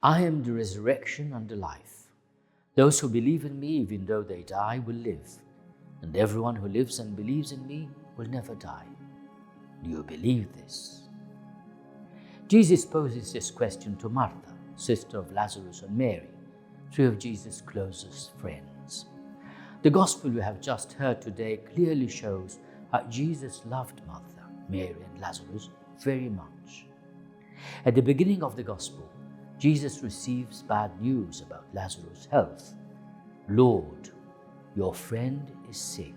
I am the resurrection and the life. Those who believe in me, even though they die, will live, and everyone who lives and believes in me will never die. Do you believe this? Jesus poses this question to Martha, sister of Lazarus, and Mary, three of Jesus' closest friends. The gospel we have just heard today clearly shows how Jesus loved Martha, Mary, and Lazarus very much. At the beginning of the gospel, Jesus receives bad news about Lazarus' health. Lord, your friend is sick.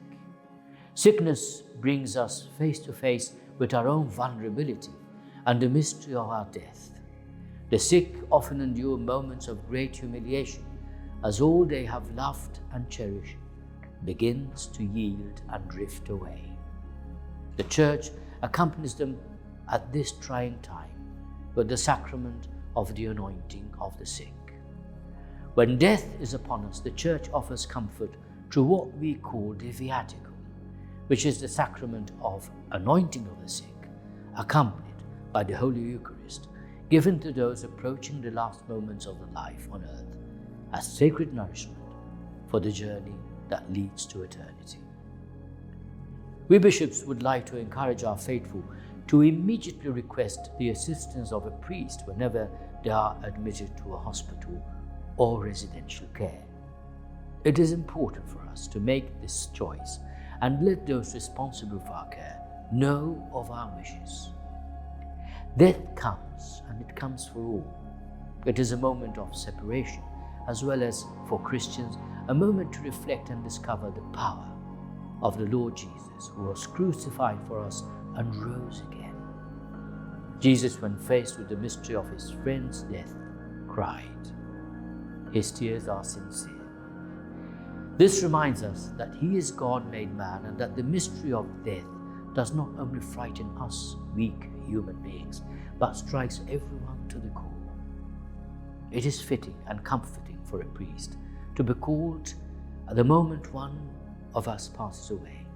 Sickness brings us face to face with our own vulnerability and the mystery of our death. The sick often endure moments of great humiliation as all they have loved and cherished begins to yield and drift away. The Church accompanies them at this trying time with the sacrament of the anointing of the sick. When death is upon us, the Church offers comfort through what we call the viaticum, which is the sacrament of anointing of the sick, accompanied by the Holy Eucharist, given to those approaching the last moments of their life on earth as sacred nourishment for the journey that leads to eternity. We bishops would like to encourage our faithful to immediately request the assistance of a priest whenever they are admitted to a hospital or residential care. It is important for us to make this choice and let those responsible for our care know of our wishes. Death comes, and it comes for all. It is a moment of separation, as well as for Christians, a moment to reflect and discover the power of the Lord Jesus, who was crucified for us and rose again. Jesus, when faced with the mystery of his friend's death, cried. His tears are sincere. This reminds us that he is God made man, and that the mystery of death does not only frighten us, weak human beings, but strikes everyone to the core. It is fitting and comforting for a priest to be called at the moment one of us passes away.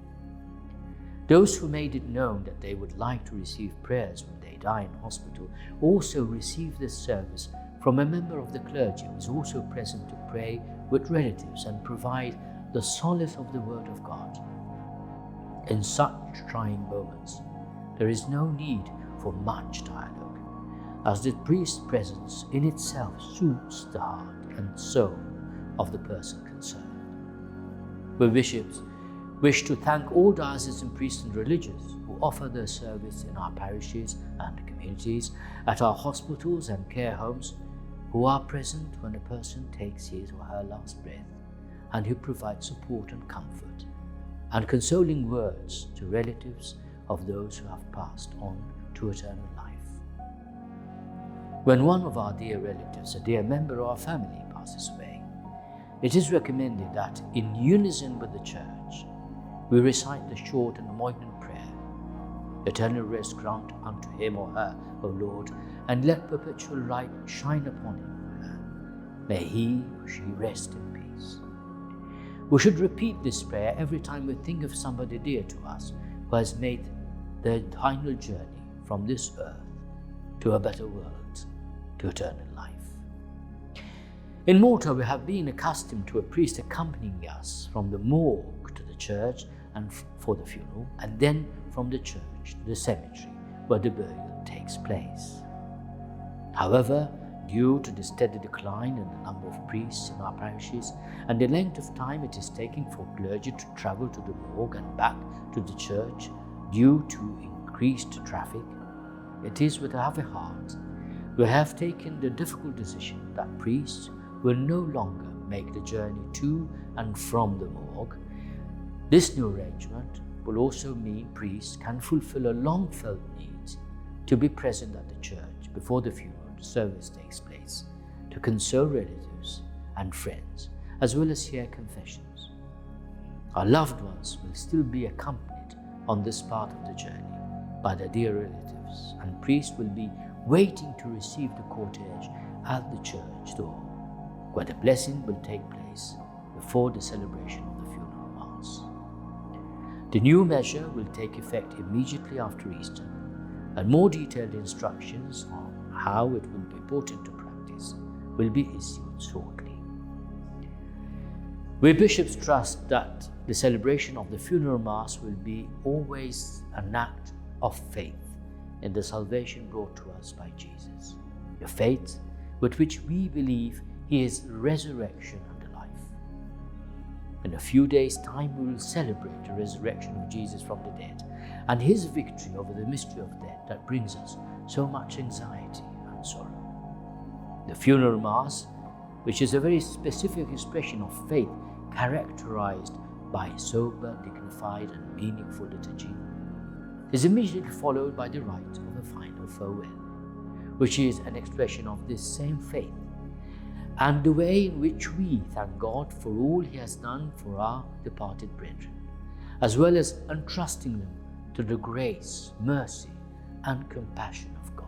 Those who made it known that they would like to receive prayers when they die in hospital also receive this service from a member of the clergy who is also present to pray with relatives and provide the solace of the Word of God. In such trying moments, there is no need for much dialogue, as the priest's presence in itself soothes the heart and soul of the person concerned. We bishops wish to thank all diocesan priests and religious who offer their service in our parishes and communities, at our hospitals and care homes, who are present when a person takes his or her last breath, and who provide support and comfort and consoling words to relatives of those who have passed on to eternal life. When one of our dear relatives, a dear member of our family, passes away, it is recommended that, in unison with the Church, we recite the short and anointing prayer. Eternal rest grant unto him or her, O Lord, and let perpetual light shine upon him or her. May he or she rest in peace. We should repeat this prayer every time we think of somebody dear to us who has made the final journey from this earth to a better world, to eternal life. In Malta, we have been accustomed to a priest accompanying us from the morgue to the church and for the funeral, and then from the church to the cemetery where the burial takes place. However, due to the steady decline in the number of priests in our parishes and the length of time it is taking for clergy to travel to the morgue and back to the church due to increased traffic, it is with a heavy heart we have taken the difficult decision that priests will no longer make the journey to and from the morgue. This new arrangement will also mean priests can fulfill a long-felt need to be present at the church before the funeral service takes place, to console relatives and friends, as well as hear confessions. Our loved ones will still be accompanied on this part of the journey by their dear relatives, and priests will be waiting to receive the cortege at the church door, where the blessing will take place before the celebration of the funeral mass. The new measure will take effect immediately after Easter, and more detailed instructions on how it will be put into practice will be issued shortly. We bishops trust that the celebration of the funeral Mass will be always an act of faith in the salvation brought to us by Jesus, the faith with which we believe His resurrection and life. In a few days' time, we will celebrate the resurrection of Jesus from the dead and His victory over the mystery of death that brings us so much anxiety and sorrow. The funeral Mass, which is a very specific expression of faith characterized by sober, dignified, and meaningful liturgy, is immediately followed by the rite of a final farewell, which is an expression of this same faith and the way in which we thank God for all He has done for our departed brethren, as well as entrusting them to the grace, mercy, and compassion of God.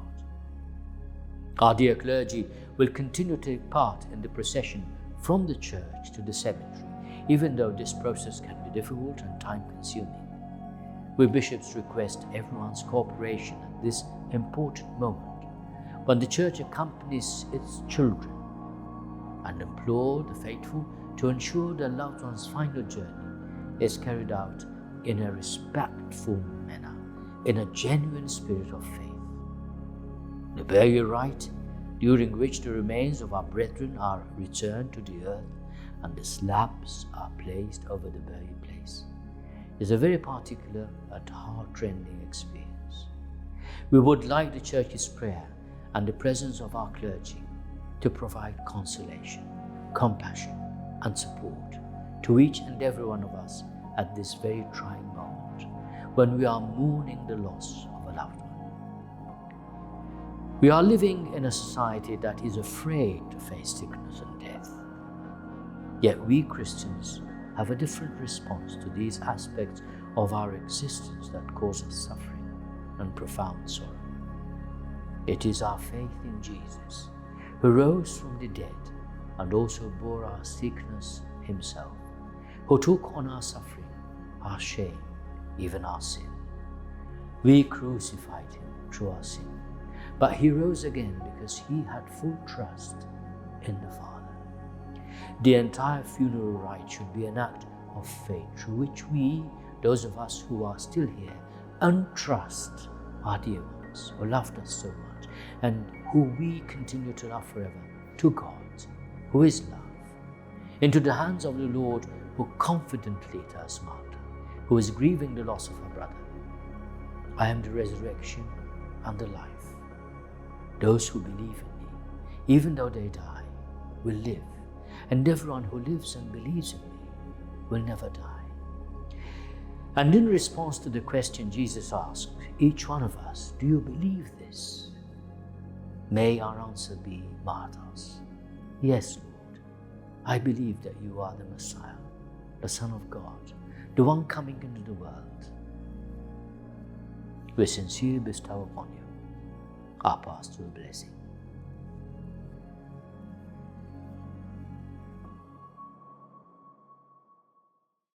Our dear clergy will continue to take part in the procession from the church to the cemetery, even though this process can be difficult and time-consuming. We bishops request everyone's cooperation at this important moment when the Church accompanies its children, and implore the faithful to ensure their loved one's final journey is carried out in a respectful manner, in a genuine spirit of faith. The burial rite, during which the remains of our brethren are returned to the earth and the slabs are placed over the burial place, is a very particular and heart-rending experience. We would like the Church's prayer and the presence of our clergy to provide consolation, compassion, and support to each and every one of us at this very trying moment when we are mourning the loss of a loved one. We are living in a society that is afraid to face sickness and death. Yet we Christians have a different response to these aspects of our existence that cause us suffering and profound sorrow. It is our faith in Jesus, who rose from the dead and also bore our sickness Himself, who took on our suffering, our shame, even our sin. We crucified Him through our sin, but He rose again because He had full trust in the Father. The entire funeral rite should be an act of faith through which we, those of us who are still here, entrust our dear ones who loved us so much and who we continue to love forever, to God, who is love, into the hands of the Lord, who confidently tells Martha, who is grieving the loss of her brother, I am the resurrection and the life. Those who believe in me, even though they die, will live, and everyone who lives and believes in me will never die. And in response to the question Jesus asked each one of us, do you believe this? May our answer be martyrs. Yes, Lord, I believe that you are the Messiah, the Son of God, the one coming into the world. We sincerely bestow upon you our pastoral blessing.